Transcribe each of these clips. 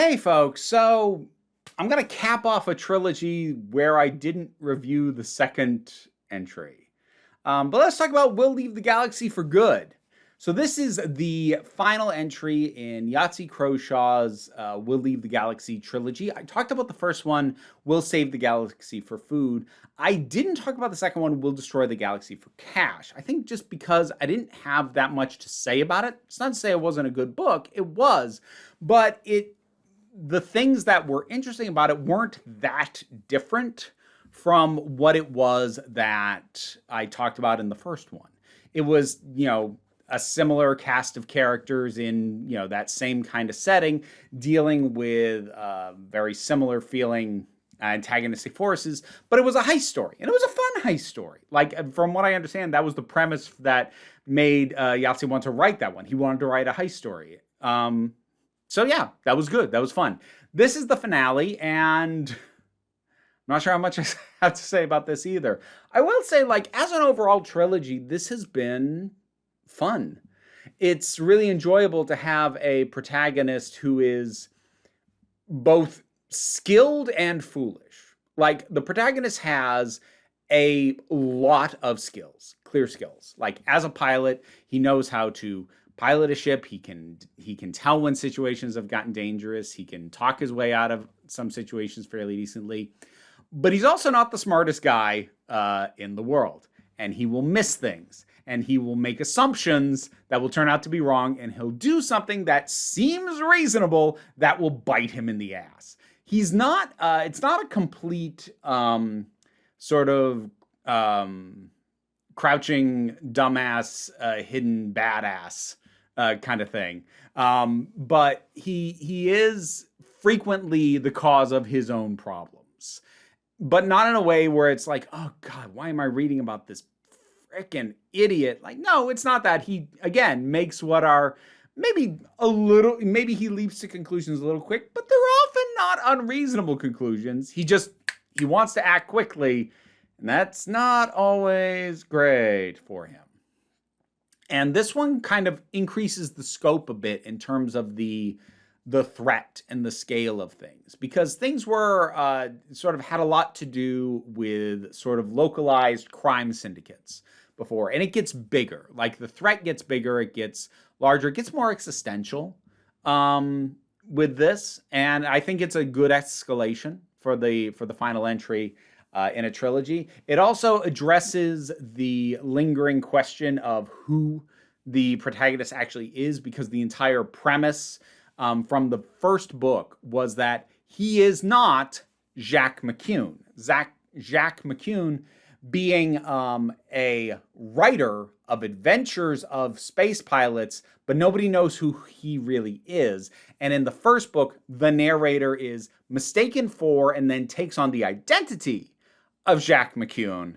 Hey folks, so I'm going to cap off a trilogy where I didn't review the second entry. But let's talk about We'll Leave the Galaxy for Good. So this is the final entry in Yahtzee Crowshaw's We'll Leave the Galaxy trilogy. I talked about the first one, We'll Save the Galaxy for Food. I didn't talk about the second one, We'll Destroy the Galaxy for Cash. I think just because I didn't have that much to say about it. It's not to say it wasn't a good book, it was, but the things that were interesting about it weren't that different from what it was that I talked about in the first one. It was, a similar cast of characters in, that same kind of setting, dealing with very similar feeling antagonistic forces, but it was a heist story, and it was a fun heist story. Like, from what I understand, that was the premise that made Yahtzee want to write that one. He wanted to write a heist story. So yeah, that was good. That was fun. This is the finale, and I'm not sure how much I have to say about this either. I will say, as an overall trilogy, this has been fun. It's really enjoyable to have a protagonist who is both skilled and foolish. Like, the protagonist has a lot of skills, clear skills. Like, as a pilot, he knows how to pilot a ship. He can tell when situations have gotten dangerous. He can talk his way out of some situations fairly decently. But he's also not the smartest guy in the world. And he will miss things. And he will make assumptions that will turn out to be wrong. And he'll do something that seems reasonable that will bite him in the ass. He's not, it's not a complete sort of crouching dumbass, hidden badass kind of thing. But he is frequently the cause of his own problems. But not in a way where it's like, oh God, why am I reading about this frickin' idiot? Like, no, it's not that. He, again, makes what are maybe he leaps to conclusions a little quick, but they're often not unreasonable conclusions. He wants to act quickly, and that's not always great for him. And this one kind of increases the scope a bit in terms of the threat and the scale of things, because things were sort of had a lot to do with sort of localized crime syndicates before, and it gets bigger. Like, the threat gets bigger, it gets larger, it gets more existential with this, and I think it's a good escalation for the final entry in a trilogy. It also addresses the lingering question of who the protagonist actually is, because the entire premise from the first book was that he is not Jacques McCune. Jacques McCune being a writer of adventures of space pilots, but nobody knows who he really is. And in the first book, the narrator is mistaken for and then takes on the identity of Jacques McCune,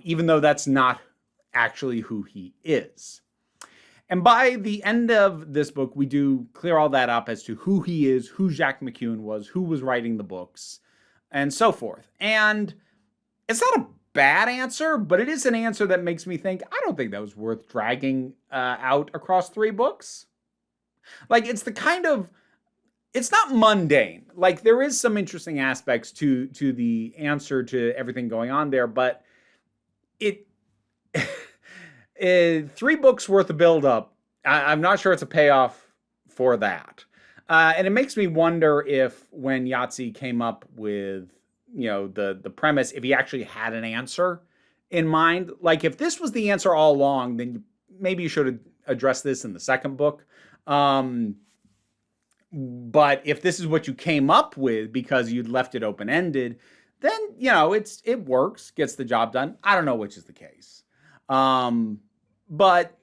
even though that's not actually who he is. And by the end of this book, we do clear all that up as to who he is, who Jacques McCune was, who was writing the books, and so forth. And it's not a bad answer, but it is an answer that makes me think, I don't think that was worth dragging out across 3 books. Like, it's the kind of, it's not mundane. Like, there is some interesting aspects to the answer to everything going on there, but it 3 books worth of build-up, I'm not sure it's a payoff for that. And it makes me wonder if when Yahtzee came up with, the premise, if he actually had an answer in mind. Like, if this was the answer all along, then maybe you should have addressed this in the second book. But if this is what you came up with because you'd left it open-ended, then, it works, gets the job done. I don't know which is the case. But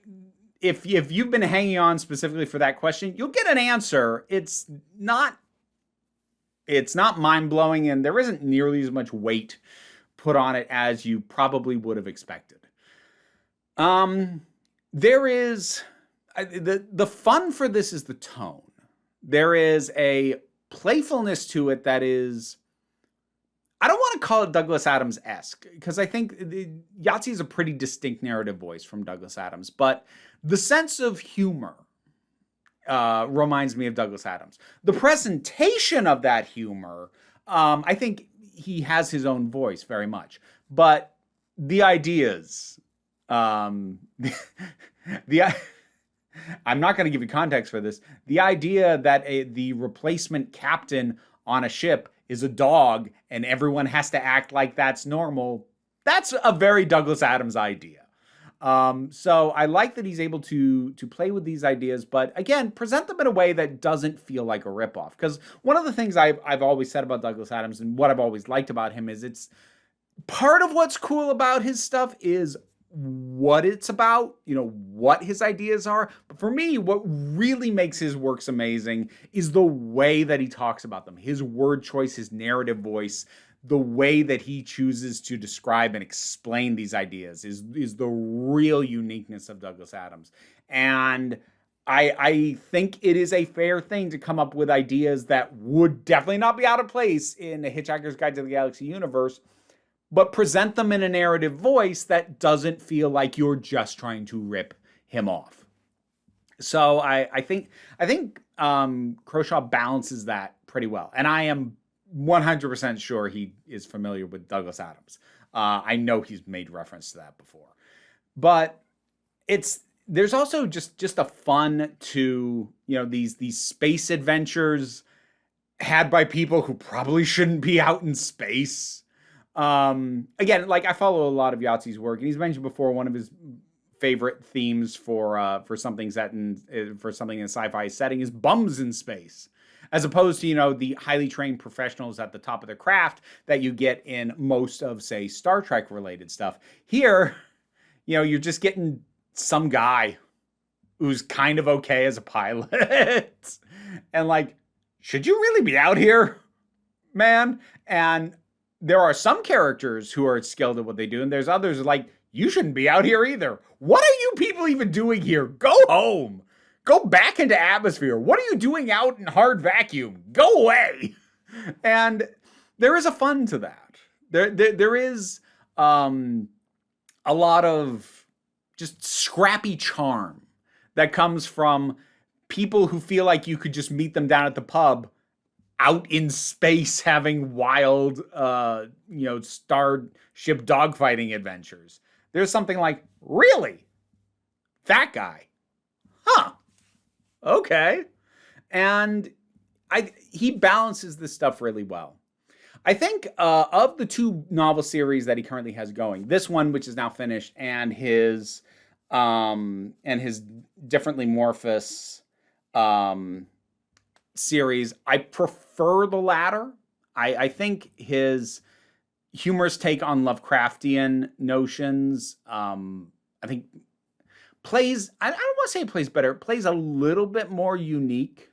if you've been hanging on specifically for that question, you'll get an answer. It's not mind-blowing, and there isn't nearly as much weight put on it as you probably would have expected. There is the fun for this is the tone. There is a playfulness to it that is, I don't want to call it Douglas Adams-esque, because I think Yahtzee is a pretty distinct narrative voice from Douglas Adams, but the sense of humor reminds me of Douglas Adams. The presentation of that humor, I think he has his own voice very much, but the ideas, the I'm not going to give you context for this. The idea that the replacement captain on a ship is a dog and everyone has to act like that's normal, that's a very Douglas Adams idea. So I like that he's able to play with these ideas, but again, present them in a way that doesn't feel like a ripoff. Because one of the things I've always said about Douglas Adams and what I've always liked about him is it's part of what's cool about his stuff is what it's about, what his ideas are. But for me, what really makes his works amazing is the way that he talks about them, his word choice, his narrative voice, the way that he chooses to describe and explain these ideas is the real uniqueness of Douglas Adams. And I think it is a fair thing to come up with ideas that would definitely not be out of place in a Hitchhiker's Guide to the Galaxy universe, but present them in a narrative voice that doesn't feel like you're just trying to rip him off. So I think Croshaw balances that pretty well. And I am 100% sure he is familiar with Douglas Adams. I know he's made reference to that before. But there's also just a fun to, these space adventures had by people who probably shouldn't be out in space. Again, like I follow a lot of Yahtzee's work, and he's mentioned before one of his favorite themes for something set in a sci-fi setting is bums in space, as opposed to the highly trained professionals at the top of their craft that you get in most of, say, Star Trek related stuff. Here, you're just getting some guy who's kind of okay as a pilot, and like, should you really be out here, man? And there are some characters who are skilled at what they do, and there's others like, you shouldn't be out here either. What are you people even doing here? Go home. Go back into atmosphere. What are you doing out in hard vacuum? Go away. And there is a fun to that. There is a lot of just scrappy charm that comes from people who feel like you could just meet them down at the pub out in space having wild, starship dogfighting adventures. There's something like, really? That guy? Huh. Okay. And he balances this stuff really well. I think of the two novel series that he currently has going, this one, which is now finished, and his Differently Morphous series, I prefer the latter. I think his humorous take on Lovecraftian notions, I think plays, I don't want to say it plays better, it plays a little bit more unique.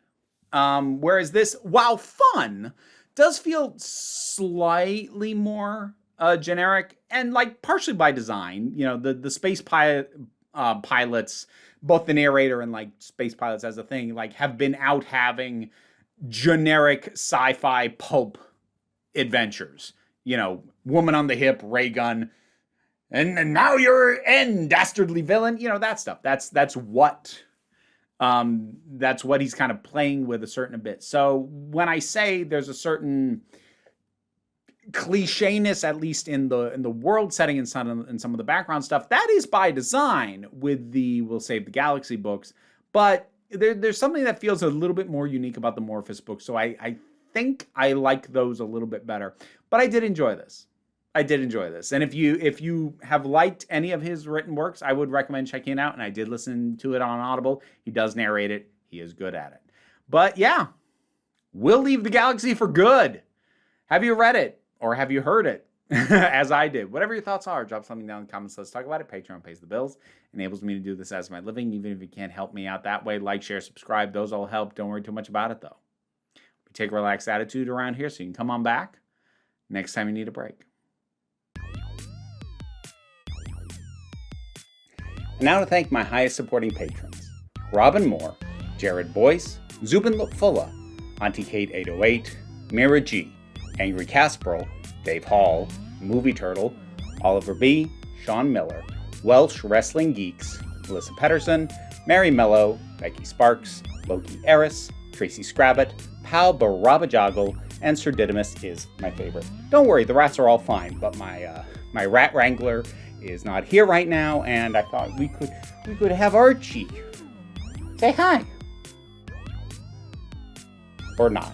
Whereas this, while fun, does feel slightly more generic, and like partially by design. The space pilots, both the narrator and like space pilots as a thing, like have been out having generic sci-fi pulp adventures. Woman on the hip, ray gun, and now you're in, dastardly villain. That stuff. That's what he's kind of playing with a certain bit. So when I say there's a certain clichéness, at least in the world setting and some of the background stuff, that is by design with the We'll Save the Galaxy books. But there's something that feels a little bit more unique about the Morphous books. So I think I like those a little bit better. But I did enjoy this. And if you have liked any of his written works, I would recommend checking it out. And I did listen to it on Audible. He does narrate it. He is good at it. But yeah, we'll leave the galaxy for good. Have you read it? Or have you heard it? As I did. Whatever your thoughts are, drop something down in the comments. Let's talk about it. Patreon pays the bills. Enables me to do this as my living. Even if you can't help me out that way, like, share, subscribe. Those all help. Don't worry too much about it, though. We take a relaxed attitude around here, so you can come on back next time you need a break. And now to thank my highest supporting patrons: Robin Moore, Jared Boyce, Zubin Lutfullah, Auntie Kate 808, Mira G, Angry Casperl, Dave Hall, Movie Turtle, Oliver B, Sean Miller, Welsh Wrestling Geeks, Melissa Pedersen, Mary Mello, Becky Sparks, Loki Eris, Tracy Scrabbit, Pal Barabajagal, and Sir Didymus is my favorite. Don't worry, the rats are all fine, but my rat wrangler is not here right now, and I thought we could have Archie say hi. Or not.